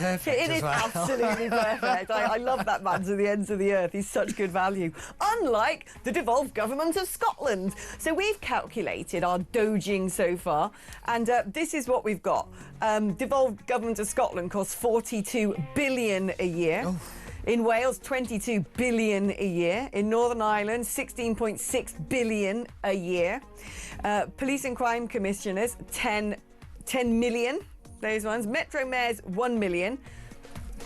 perfect. It is absolutely perfect. I love that man to the ends of the earth. He's such good value. Unlike the devolved government of Scotland. So we've calculated our doging so far, and this is what we've got. Devolved government of Scotland costs 42 billion a year. Oh. In Wales, 22 billion a year. In Northern Ireland, 16.6 billion a year. Police and crime commissioners, 10 million. Those ones. Metro mayors, 1 million.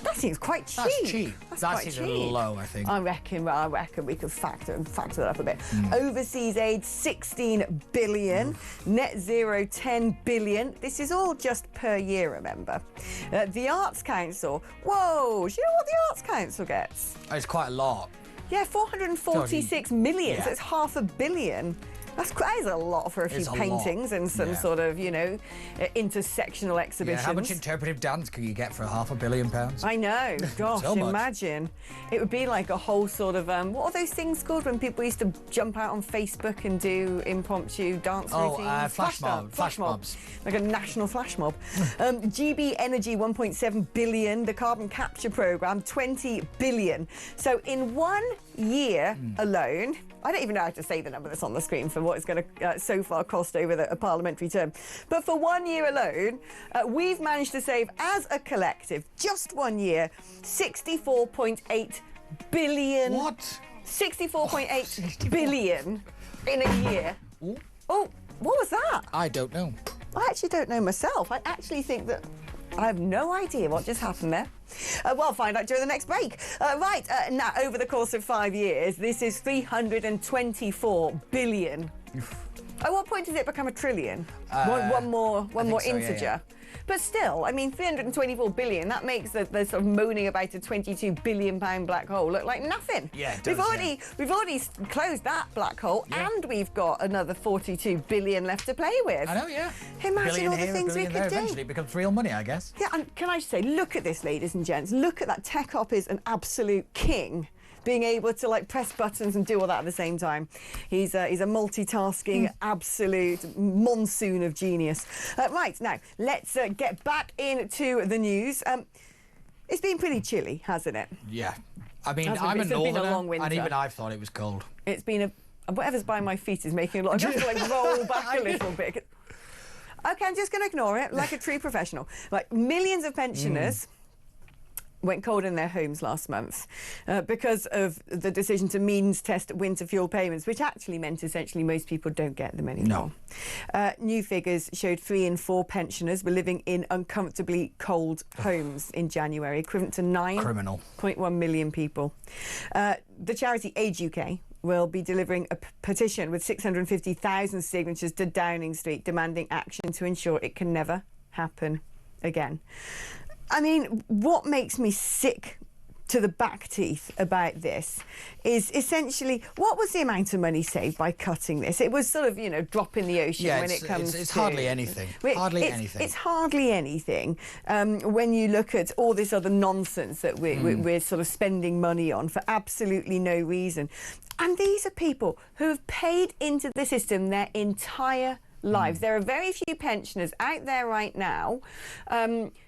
That seems quite cheap. That's cheap. That seems a little low, I think. I reckon we could factor that up a bit. Overseas aid, 16 billion. Net zero, 10 billion. This is all just per year, remember. The Arts Council. Whoa, do you know what the Arts Council gets? Oh, it's quite a lot. Yeah, 446 million. Yeah. So it's $500 million. That is a lot for a few paintings and some sort of, you know, intersectional exhibitions. Yeah, how much interpretive dance can you get for £500 million? I know. Gosh, So much. imagine. It would be like a whole sort of, what are those things called when people used to jump out on Facebook and do impromptu dance routines? Flash mobs. Like a national flash mob. GB Energy, 1.7 billion. The carbon capture programme, 20 billion. So in 1 year alone, I don't even know how to say the number that's on the screen for what it's going to so far cost over a parliamentary term. But for 1 year alone, we've managed to save, as a collective, just 1 year, 64.8 billion. What? 64.8 billion in a year. Ooh. Oh, what was that? I don't know. I actually don't know myself. I actually think that I have no idea what just happened there. Well, find out during the next break. Now, over the course of 5 years, this is 324 billion. At what point does it become a trillion? One more integer. Yeah. But still, I mean, 324 billion, that makes the sort of moaning about a 22 billion pound black hole look like nothing. Yeah, it does, we've already closed that black hole, and we've got another 42 billion left to play with. I know, yeah. Imagine all the things we could do. Eventually it becomes real money, I guess. Yeah, and can I just say, look at this, ladies and gents. Look at that. Tech Op is an absolute king, being able to like press buttons and do all that at the same time. He's a multitasking absolute monsoon of genius. Right, now let's get back into the news. It's been pretty chilly, hasn't it? Yeah. I mean, It's I'm a been a northerner, long winter. and even I've thought it was cold. It's been whatever's by my feet is making a lot. I have to like roll back a little bit. Okay, I'm just going to ignore it like a true professional. Like millions of pensioners went cold in their homes last month because of the decision to means test winter fuel payments, which actually meant essentially most people don't get them anymore. No. New figures showed 3 in 4 pensioners were living in uncomfortably cold homes in January, equivalent to 9.1 million people. The charity Age UK will be delivering a petition with 650,000 signatures to Downing Street demanding action to ensure it can never happen again. I mean, what makes me sick to the back teeth about this is essentially, what was the amount of money saved by cutting this? It was sort of, you know, drop in the ocean when it comes to... It's hardly anything. It's hardly anything when you look at all this other nonsense that we're sort of spending money on for absolutely no reason. And these are people who have paid into the system their entire lives. There are very few pensioners out there right now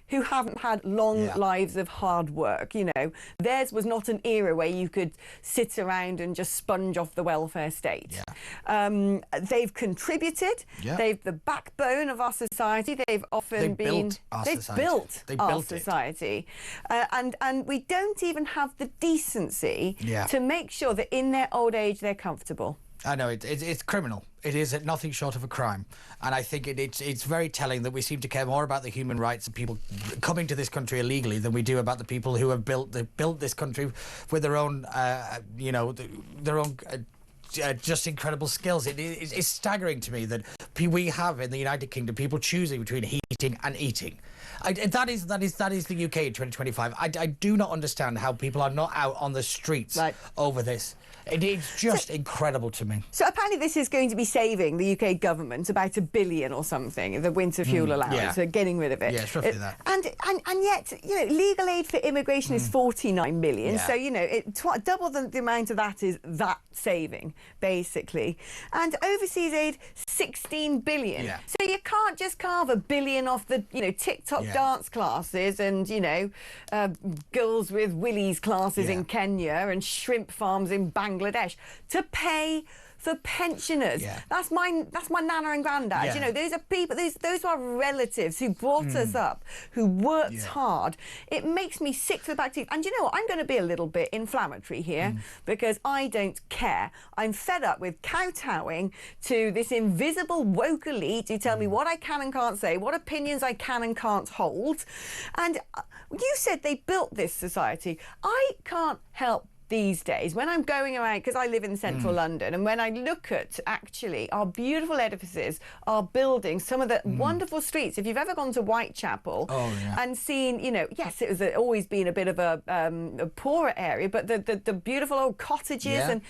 who haven't had long lives of hard work. You know, theirs was not an era where you could sit around and just sponge off the welfare state. They've contributed. They've the backbone of our society. They've often built our society. And we don't even have the decency to make sure that in their old age they're comfortable. I know, it's criminal. It is nothing short of a crime. And I think it's very telling that we seem to care more about the human rights of people coming to this country illegally than we do about the people who have built this country with their own, their own just incredible skills. It's staggering to me that we have in the United Kingdom people choosing between heating and eating. That is the UK in 2025. I do not understand how people are not out on the streets over this. It's just incredible to me. So apparently this is going to be saving the UK government about £1 billion or something, the winter fuel allowance, getting rid of it. Yeah, it's roughly that. And yet, you know, legal aid for immigration is 49 million. So, you know, double the amount of that is that saving. basically. And overseas aid, 16 billion. Yeah. So you can't just carve $1 billion off the, TikTok dance classes and, girls with willies classes in Kenya and shrimp farms in Bangladesh to pay for pensioners. Yeah. That's my nana and granddad. Yeah. Those are people, those are relatives who brought us up, who worked hard. It makes me sick to the back teeth. And you know what? I'm going to be a little bit inflammatory here because I don't care. I'm fed up with kowtowing to this invisible woke elite who tell me what I can and can't say, what opinions I can and can't hold. And you said they built this society. I can't help these days when I'm going around, because I live in central London, and when I look at actually our beautiful edifices, our buildings, some of the wonderful streets. If you've ever gone to Whitechapel and seen, yes, it was always been a bit of a poorer area, but the beautiful old cottages and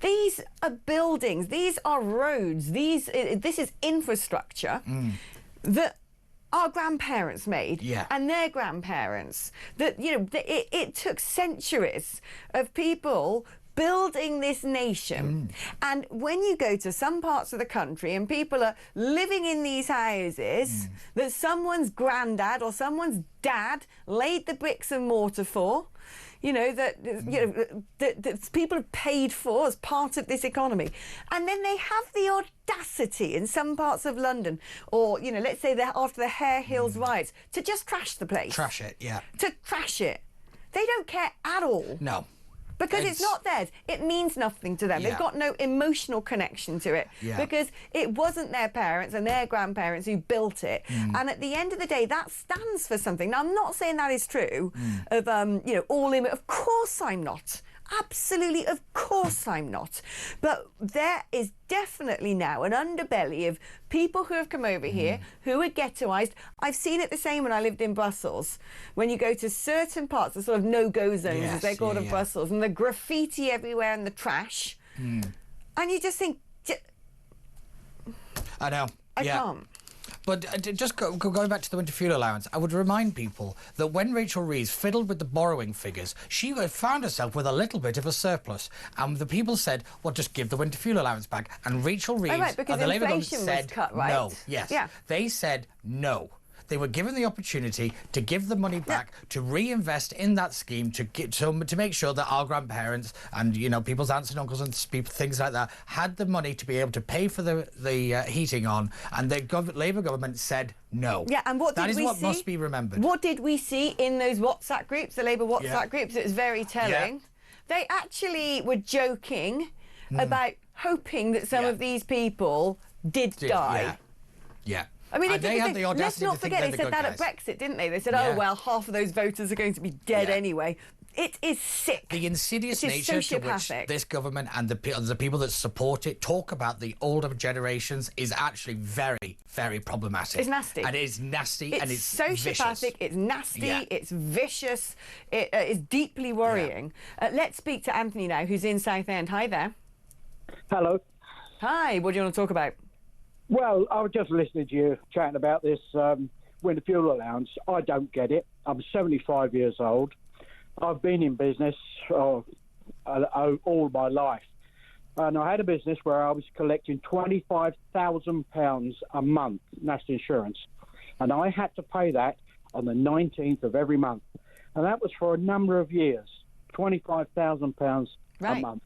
these are buildings, these are roads, this is infrastructure that our grandparents made and their grandparents. That it took centuries of people building this nation. And when you go to some parts of the country and people are living in these houses that someone's granddad or someone's dad laid the bricks and mortar for, that people have paid for as part of this economy. And then they have the audacity in some parts of London, or, let's say after the Hare Hills riots, to just trash the place. Trash it, To trash it. They don't care at all. No. Because it's not theirs. It means nothing to them. They've got no emotional connection to it because it wasn't their parents and their grandparents who built it. And at the end of the day, that stands for something. Now, I'm not saying that is true of, all in. Of course I'm not. Absolutely, of course I'm not. But there is definitely now an underbelly of people who have come over here who are ghettoised. I've seen it the same when I lived in Brussels. When you go to certain parts, the sort of no-go zones, as they're called, of Brussels, and the graffiti everywhere and the trash. And you just think... I know. I can't. But just going back to the winter fuel allowance, I would remind people that when Rachel Reeves fiddled with the borrowing figures, she found herself with a little bit of a surplus. And the people said, well, just give the winter fuel allowance back. And Rachel Reeves because and the Labour government inflation said was cut, right? no. Yes. Yeah. They said no. They were given the opportunity to give the money back, to reinvest in that scheme, to make sure that our grandparents and people's aunts and uncles and things like that had the money to be able to pay for the heating on, and the Labour government said no. Yeah, and what did we see? That is what must be remembered. What did we see in those WhatsApp groups, the Labour WhatsApp groups? It was very telling. They actually were joking about hoping that some of these people did die. Yeah. I mean, they had the audacity let's not forget, they said that at Brexit, didn't they? They said, oh, well, half of those voters are going to be dead anyway. It is sick. The insidious nature to which this government and the people that support it talk about the older generations is actually very, very problematic. It's nasty. And it is nasty and it's sociopathic, vicious. it's nasty, it's vicious, it is deeply worrying. Let's speak to Anthony now, who's in Southend. Hi there. Hello. Hi, what do you want to talk about? Well, I was just listening to you chatting about this winter fuel allowance. I don't get it. I'm 75 years old. I've been in business all my life. And I had a business where I was collecting £25,000 a month, national insurance. And I had to pay that on the 19th of every month. And that was for a number of years, £25,000 a month.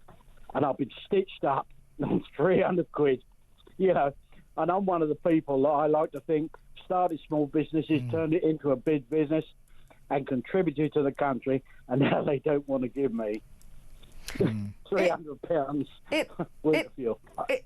And I've been stitched up on 300 quid, And I'm one of the people that I like to think started small businesses, turned it into a big business and contributed to the country, and now they don't want to give me £300 worth of fuel.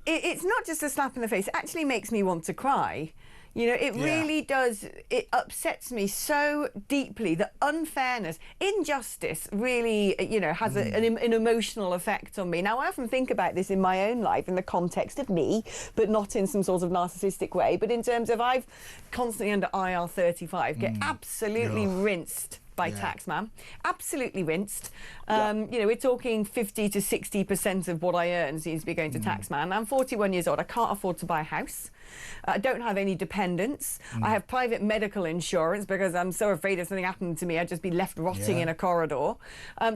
It's not just a slap in the face. It actually makes me want to cry. It really does. It upsets me so deeply that unfairness, injustice really, has an emotional effect on me. Now, I often think about this in my own life in the context of me, but not in some sort of narcissistic way, but in terms of I've constantly under IR35 get absolutely rinsed by taxman. Absolutely rinsed. You know, we're talking 50 to 60% of what I earn seems to be going to taxman. I'm 41 years old. I can't afford to buy a house. I don't have any dependents. I have private medical insurance because I'm so afraid if something happened to me, I'd just be left rotting in a corridor.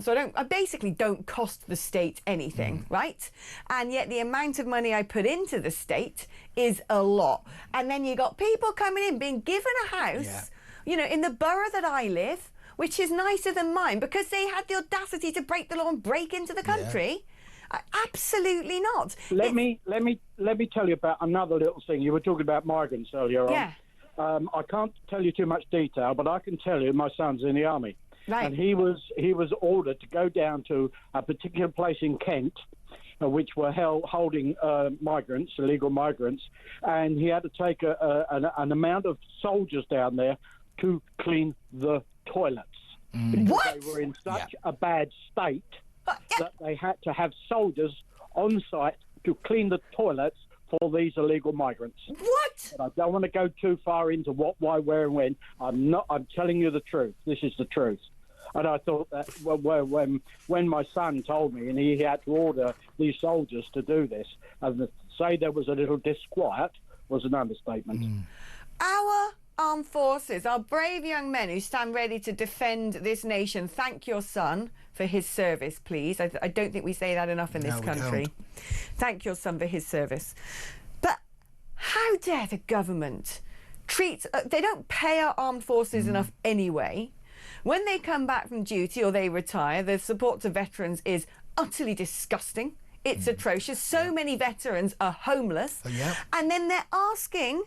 So I basically don't cost the state anything, right? And yet the amount of money I put into the state is a lot. And then you got people coming in, being given a house, you know, in the borough that I live, which is nicer than mine, because they had the audacity to break the law and break into the country. Absolutely not. Let me tell you about another little thing. You were talking about migrants earlier on. I can't tell you too much detail, but I can tell you my son's in the army. Right. And he was ordered to go down to a particular place in Kent, which were holding migrants, illegal migrants, and he had to take an amount of soldiers down there to clean the toilets. Because they were in such a bad state that they had to have soldiers on site to clean the toilets for these illegal migrants. What? But I don't want to go too far into what, why, where, and when. I'm telling you the truth. This is the truth. And I thought that when my son told me, and he had to order these soldiers to do this, and to say there was a little disquiet was an understatement. Our armed forces, our brave young men who stand ready to defend this nation, thank your son for his service, please. I don't think we say that enough in this country. Thank your son for his service. But how dare the government treat... they don't pay our armed forces enough anyway. When they come back from duty or they retire, the support to veterans is utterly disgusting. It's atrocious. So many veterans are homeless. And then they're asking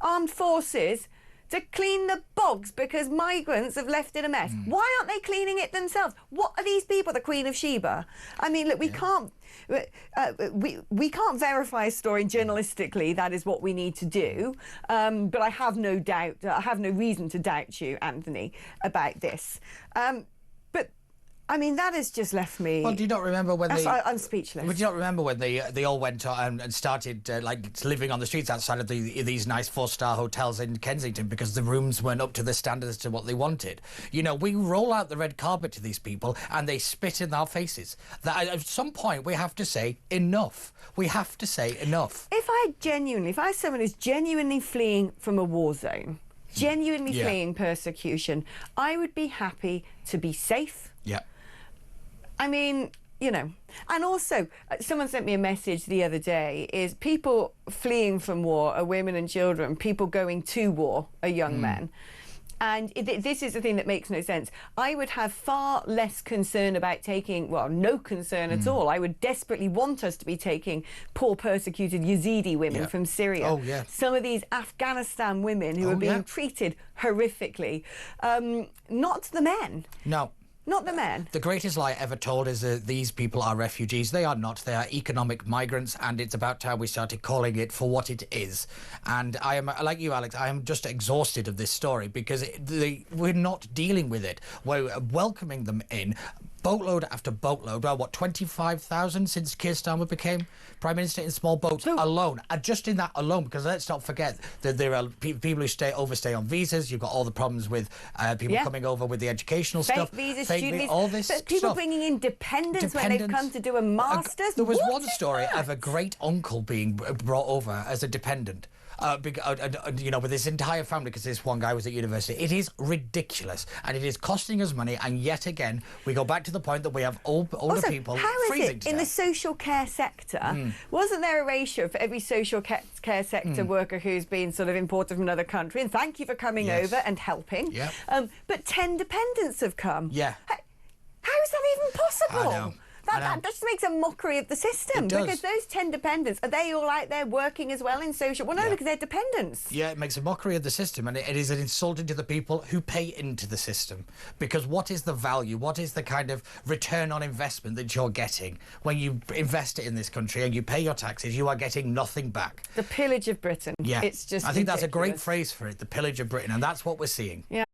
armed forces to clean the bogs because migrants have left it a mess. Why aren't they cleaning it themselves? What are these people, the Queen of Sheba? I mean, look, we can't verify a story journalistically. That is what we need to do. But I have no doubt, I have no reason to doubt you, Anthony, about this. But I mean, that has just left me... Well, do you not remember when I'm speechless. But do you not remember when they all went and started like living on the streets outside of these nice 4-star hotels in Kensington because the rooms weren't up to the standards to what they wanted? You know, we roll out the red carpet to these people and they spit in our faces. That at some point we have to say enough. We have to say enough. If I was someone who's genuinely fleeing from a war zone, genuinely fleeing persecution, I would be happy to be safe. I mean, you know, and also someone sent me a message the other day, is people fleeing from war are women and children, people going to war are young men. And this is the thing that makes no sense. I would have far less concern about taking, well, no concern at all. I would desperately want us to be taking poor persecuted Yazidi women from Syria. Some of these Afghanistan women who are being treated horrifically. Not the men. No. Not the men. The greatest lie ever told is that these people are refugees. They are not. They are economic migrants, and it's about time we started calling it for what it is. And I am, like you, Alex, I am just exhausted of this story because we're not dealing with it. We're welcoming them in. Boatload after boatload. Well, what, 25,000 since Keir Starmer became Prime Minister in small boats alone. And just in that alone, because let's not forget that there are people who overstay on visas. You've got all the problems with people coming over with the educational fake stuff. Visas, fake student visas, all this stuff. People bringing in dependents when they've come to do a master's. There was one story of a great uncle being brought over as a dependent. You know, with his entire family, because this one guy was at university. It is ridiculous, and it is costing us money. And yet again, we go back to the point that we have older people freezing to death. In the social care sector, wasn't there a ratio for every social care sector worker who's been sort of imported from another country? And thank you for coming over and helping. But 10 dependents have come. How is that even possible? I know. That just makes a mockery of the system. Because those 10 dependents, are they all out there working as well in social? Well, no, because they're dependents. Yeah, it makes a mockery of the system, and it is an insult to the people who pay into the system. Because what is the value? What is the kind of return on investment that you're getting when you invest it in this country and you pay your taxes? You are getting nothing back. The pillage of Britain. Yeah, It's just I think that's a great ridiculous. phrase for it, the pillage of Britain, and that's what we're seeing. Yeah.